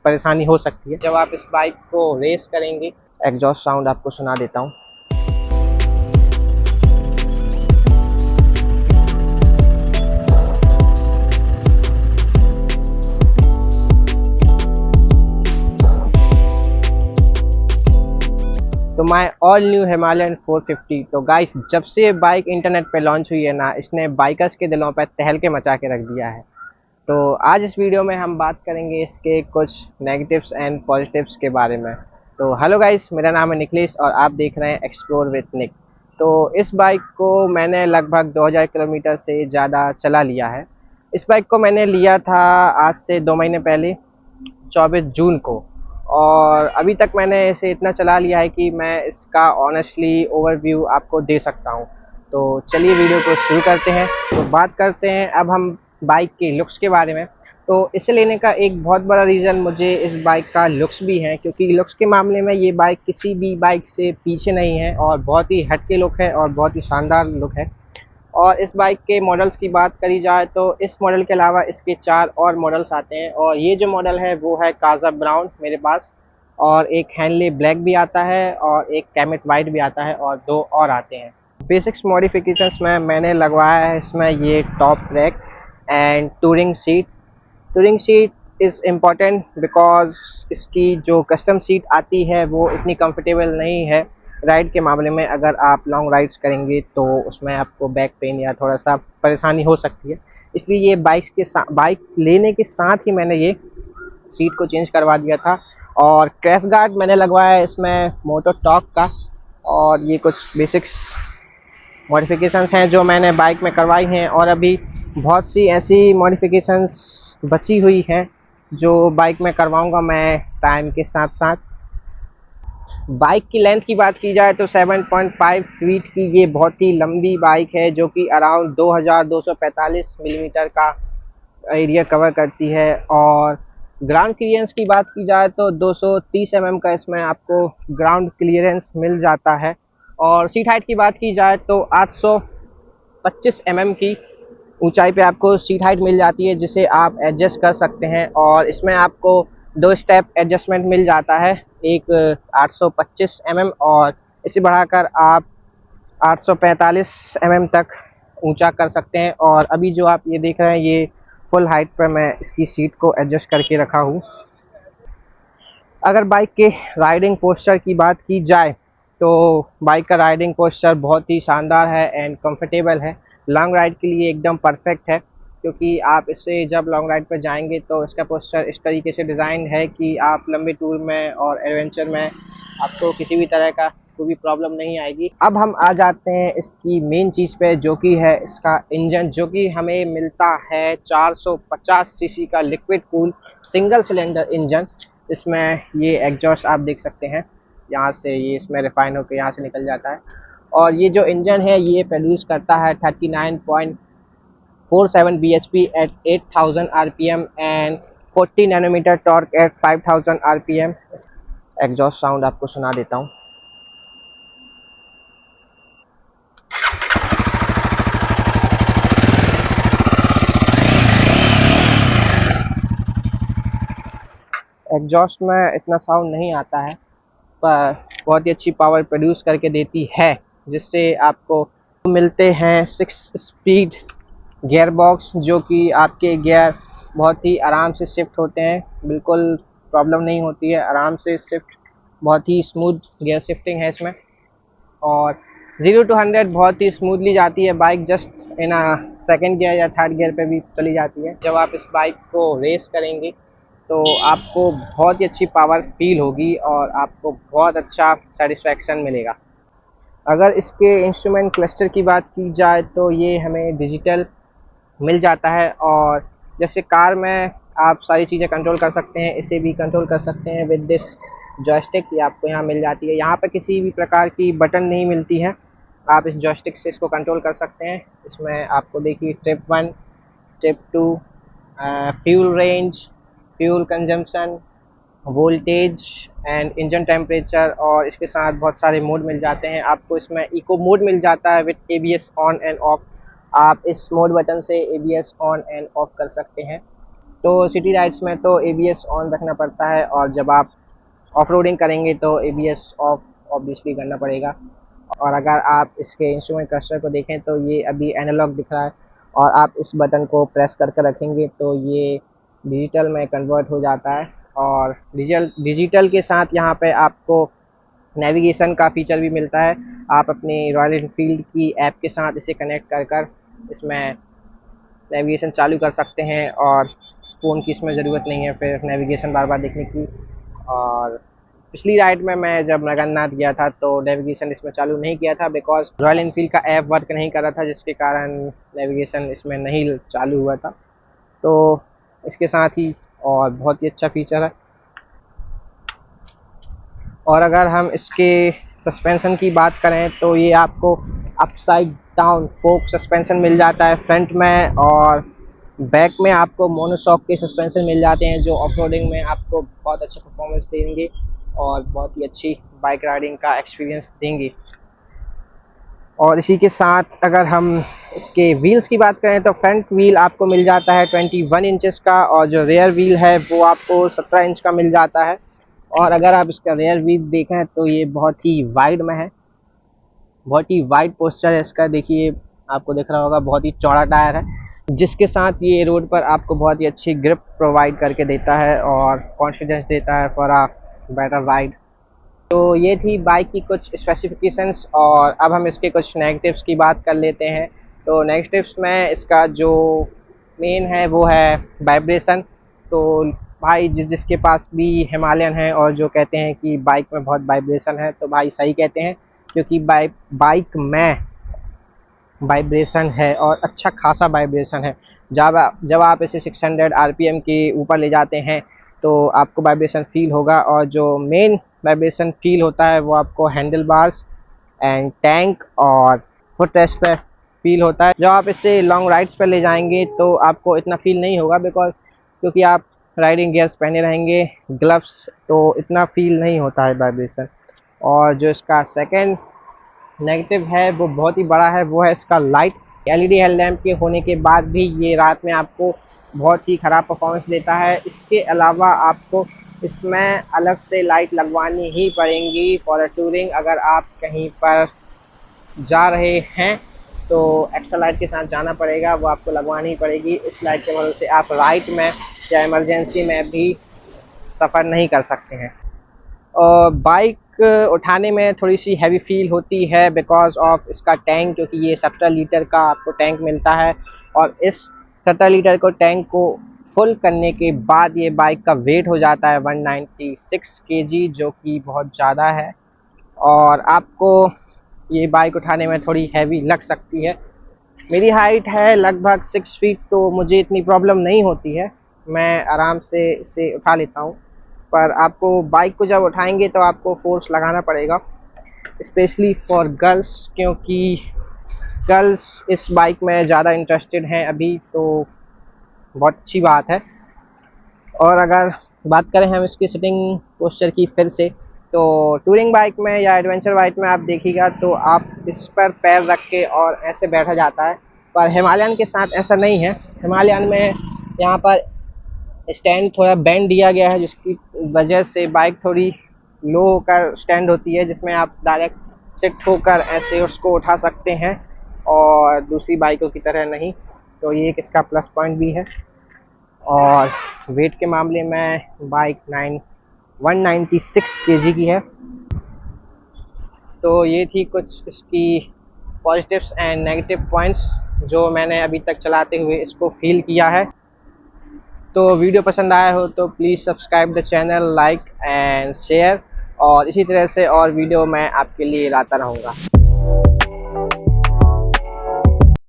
परेशानी हो सकती है जब आप इस बाइक को रेस करेंगे। एग्जॉस्ट साउंड आपको सुना देता हूँ। तो माय ऑल न्यू हिमालयन 450। तो गाइस, जब से ये बाइक इंटरनेट पे लॉन्च हुई है ना, इसने बाइकर्स के दिलों पे तहलके मचा के रख दिया है। तो आज इस वीडियो में हम बात करेंगे इसके कुछ नेगेटिव्स एंड पॉजिटिव्स के बारे में। तो हेलो गाइस, मेरा नाम है निखिलेश और आप देख रहे हैं एक्सप्लोर विद निक। तो इस बाइक को मैंने लगभग 2000 किलोमीटर से ज़्यादा चला लिया है। इस बाइक को मैंने लिया था आज से 2 महीने पहले, 24 जून को, और अभी तक मैंने इसे इतना चला लिया है कि मैं इसका ऑनेस्टली ओवरव्यू आपको दे सकता हूँ। तो चलिए वीडियो को शुरू करते हैं। तो बात करते हैं अब हम बाइक के लुक्स के बारे में। तो इसे लेने का एक बहुत बड़ा रीज़न मुझे इस बाइक का लुक्स भी है, क्योंकि लुक्स के मामले में ये बाइक किसी भी बाइक से पीछे नहीं है और बहुत ही हटके लुक है और बहुत ही शानदार लुक है। और इस बाइक के मॉडल्स की बात करी जाए तो इस मॉडल के अलावा इसके 4 और मॉडल्स आते हैं, और ये जो मॉडल है वो है काजा ब्राउन मेरे पास, और एक हैनले ब्लैक भी आता है और एक कैमेट वाइट भी आता है, और 2 और आते हैं। बेसिक्स मॉडिफिकेशंस में मैंने लगवाया है इसमें ये top rack and touring seat. Touring seat is important because इसकी जो कस्टम सीट आती है वो इतनी कंफर्टेबल नहीं है राइड के मामले में। अगर आप लॉन्ग राइड्स करेंगे तो उसमें आपको बैक पेन या थोड़ा सा परेशानी हो सकती है, इसलिए ये बाइक लेने के साथ ही मैंने ये सीट को चेंज करवा दिया था। और क्रैश गार्ड मैंने लगवाया है इसमें मोटो टॉक का, और ये कुछ बेसिक्स मॉडिफिकेशंस हैं जो मैंने बाइक में करवाई हैं, और अभी बहुत सी ऐसी मॉडिफिकेशंस बची हुई हैं जो बाइक में करवाऊंगा मैं टाइम के साथ साथ। बाइक की लेंथ की बात की जाए तो 7.5 फीट की ये बहुत ही लंबी बाइक है, जो कि अराउंड 2245 मिलीमीटर का एरिया कवर करती है। और ग्राउंड क्लियरेंस की बात की जाए तो 230 mm का इसमें आपको ग्राउंड क्लियरेंस मिल जाता है। और सीट हाइट की बात की जाए तो 825 mm की ऊंचाई पे आपको सीट हाइट मिल जाती है, जिसे आप एडजस्ट कर सकते हैं। और इसमें आपको 2 स्टेप एडजस्टमेंट मिल जाता है, एक 825 mm और इसे बढ़ाकर आप 845 mm तक ऊंचा कर सकते हैं। और अभी जो आप ये देख रहे हैं ये फुल हाइट पर मैं इसकी सीट को एडजस्ट करके रखा हूँ। अगर बाइक के राइडिंग पोस्चर की बात की जाए तो बाइक का राइडिंग पोस्चर बहुत ही शानदार है एंड कंफर्टेबल है। लॉन्ग राइड के लिए एकदम परफेक्ट है, क्योंकि आप इससे जब लॉन्ग राइड पर जाएंगे तो इसका पोस्चर इस तरीके से डिज़ाइन है कि आप लंबे टूर में और एडवेंचर में आपको किसी भी तरह का कोई भी प्रॉब्लम नहीं आएगी। अब हम आ जाते हैं इसकी मेन चीज़ पे, जो कि है इसका इंजन, जो कि हमें मिलता है 450 सीसी का liquid cool single cylinder engine. इसमें ये एग्जॉस्ट आप देख सकते हैं, यहाँ से ये इसमें रिफाइन होकर यहाँ से निकल जाता है। और ये जो इंजन है ये प्रोड्यूस करता है 39.47 bhp at 8000 rpm and 40 nanometre torque at 5000 rpm। Exhaust sound आपको सुना देता हूँ। एग्जॉस्ट में इतना साउंड नहीं आता है, पर बहुत ही अच्छी पावर प्रोड्यूस करके देती है, जिससे आपको मिलते हैं 6 स्पीड गियर बॉक्स, जो कि आपके गियर बहुत ही आराम से शिफ्ट होते हैं, बिल्कुल प्रॉब्लम नहीं होती है, आराम से शिफ्ट, बहुत ही स्मूथ गियर शिफ्टिंग है इसमें। और 0 to 100 बहुत ही स्मूथली जाती है bike, just in second gear या थर्ड गियर पे भी चली जाती है। जब आप इस बाइक को रेस करेंगे तो आपको बहुत ही अच्छी पावर फील होगी और आपको बहुत अच्छा सेटिस्फैक्शन मिलेगा। अगर इसके इंस्ट्रूमेंट क्लस्टर की बात की जाए तो ये हमें डिजिटल मिल जाता है, और जैसे कार में आप सारी चीज़ें कंट्रोल कर सकते हैं, इसे भी कंट्रोल कर सकते हैं विद दिस जॉयस्टिक। ये आपको यहाँ मिल जाती है। यहाँ पर किसी भी प्रकार की बटन नहीं मिलती है, आप इस जॉयस्टिक से इसको कंट्रोल कर सकते हैं। इसमें आपको देखिए trip 1, trip 2, fuel range, fuel consumption, voltage and engine temperature, और इसके साथ बहुत सारे मोड मिल जाते हैं। आपको इसमें इको मोड मिल जाता है with ABS on end of. आप इस मोड बटन से ABS ऑन एंड ऑफ कर सकते हैं। तो सिटी राइड्स में तो ABS ऑन रखना पड़ता है, और जब आप ऑफ रोडिंग करेंगे तो ABS ऑफ ऑब्वियसली करना पड़ेगा। और अगर आप इसके इंस्ट्रूमेंट क्लस्टर को देखें तो ये अभी एनालॉग दिख रहा है, और आप इस बटन को प्रेस करके रखेंगे तो ये डिजिटल में कन्वर्ट हो जाता है। और डिजिटल के साथ यहाँ पे आपको नेविगेशन का फीचर भी मिलता है। आप अपनी रॉयल एनफील्ड की ऐप के साथ इसे कनेक्ट कर इसमें नेविगेशन चालू कर सकते हैं, और फ़ोन की इसमें ज़रूरत नहीं है फिर नेविगेशन बार बार देखने की। और पिछली राइड में मैं जब नगरनाथ गया था तो नेविगेशन इसमें चालू नहीं किया था, बिकॉज रॉयल एनफील्ड का ऐप वर्क नहीं कर रहा था, जिसके कारण नेविगेशन इसमें नहीं चालू हुआ था। तो इसके साथ ही और बहुत ही अच्छा फीचर है। और अगर हम इसके सस्पेंशन की बात करें तो ये आपको अपसाइड डाउन फोक सस्पेंशन मिल जाता है फ्रंट में, और बैक में आपको मोनोशॉक के सस्पेंशन मिल जाते हैं, जो ऑफ रोडिंग में आपको बहुत अच्छा परफॉर्मेंस देंगे और बहुत ही अच्छी बाइक राइडिंग का एक्सपीरियंस देंगे। और इसी के साथ अगर हम इसके व्हील्स की बात करें तो फ्रंट व्हील आपको मिल जाता है 21 इंचेस का, और जो रेयर व्हील है वो आपको 17 इंच का मिल जाता है। और अगर आप इसका रेयर व्हील देखें तो ये बहुत ही वाइड में है, बहुत ही वाइड पोस्चर है इसका। देखिए आपको दिख रहा होगा, बहुत ही चौड़ा टायर है, जिसके साथ ये रोड पर आपको बहुत ही अच्छी ग्रिप प्रोवाइड करके देता है और कॉन्फिडेंस देता है फॉर अ बेटर राइड। तो ये थी बाइक की कुछ स्पेसिफिकेशंस, और अब हम इसके कुछ नेगेटिव्स की बात कर लेते हैं। तो नेगेटिव्स में इसका जो मेन है वो है वाइब्रेशन। तो भाई जिसके पास भी हिमालयन है और जो कहते हैं कि बाइक में बहुत वाइब्रेशन है, तो भाई सही कहते हैं, क्योंकि बाइक में वाइब्रेशन है और अच्छा खासा वाइब्रेशन है। जब आप इसे 600 RPM के ऊपर ले जाते हैं तो आपको वाइब्रेशन फील होगा, और जो मेन वाइब्रेशन फील होता है वो आपको हैंडल बार्स एंड टैंक और फुट रेस्ट पर फील होता है। जब आप इसे लॉन्ग राइड्स पर ले जाएंगे तो आपको इतना फील नहीं होगा, क्योंकि आप राइडिंग गियर्स पहने रहेंगे, ग्लव्स, तो इतना फील नहीं होता है वाइब्रेशन। और जो इसका सेकंड नेगेटिव है वो बहुत ही बड़ा है, वो है इसका लाइट। LED हेडलैम्प के होने के बाद भी ये रात में आपको बहुत ही ख़राब परफॉर्मेंस देता है। इसके अलावा आपको इसमें अलग से लाइट लगवानी ही पड़ेंगी फॉर टूरिंग। अगर आप कहीं पर जा रहे हैं तो एक्स्ट्रा लाइट के साथ जाना पड़ेगा, वो आपको लगवानी ही पड़ेगी। इस लाइट के मदद से आप राइड में या इमरजेंसी में भी सफ़र नहीं कर सकते हैं। और बाइक उठाने में थोड़ी सी हैवी फील होती है बिकॉज ऑफ इसका टैंक, क्योंकि ये 17 लीटर का आपको टैंक मिलता है, और इस 17 लीटर को टैंक को फुल करने के बाद ये बाइक का वेट हो जाता है 196 kg, जो कि बहुत ज़्यादा है, और आपको ये बाइक उठाने में थोड़ी हैवी लग सकती है। मेरी हाइट है लगभग 6 फीट, तो मुझे इतनी प्रॉब्लम नहीं होती है, मैं आराम से इसे उठा लेता हूँ। पर आपको बाइक को जब उठाएंगे तो आपको फोर्स लगाना पड़ेगा, स्पेशली फॉर गर्ल्स, क्योंकि गर्ल्स इस बाइक में ज़्यादा इंटरेस्टेड हैं अभी, तो बहुत अच्छी बात है। और अगर बात करें हम इसकी सिटिंग पोस्चर की फिर से, तो टूरिंग बाइक में या एडवेंचर बाइक में आप देखिएगा तो आप इस पर पैर रख के और ऐसे बैठा जाता है, पर हिमालयन के साथ ऐसा नहीं है। हिमालयन में यहाँ पर स्टैंड थोड़ा बेंड दिया गया है, जिसकी वजह से बाइक थोड़ी लो होकर स्टैंड होती है, जिसमें आप डायरेक्ट सिट होकर ऐसे उसको उठा सकते हैं, और दूसरी बाइकों की तरह नहीं। तो ये एक इसका प्लस पॉइंट भी है। और वेट के मामले में बाइक 196 kg की है। तो ये थी कुछ इसकी पॉजिटिव्स एंड नेगेटिव पॉइंट्स जो मैंने अभी तक चलाते हुए इसको फील किया है। तो वीडियो पसंद आया हो तो please subscribe the channel, like and share, और इसी तरह से और वीडियो मैं आपके लिए लाता रहूँगा।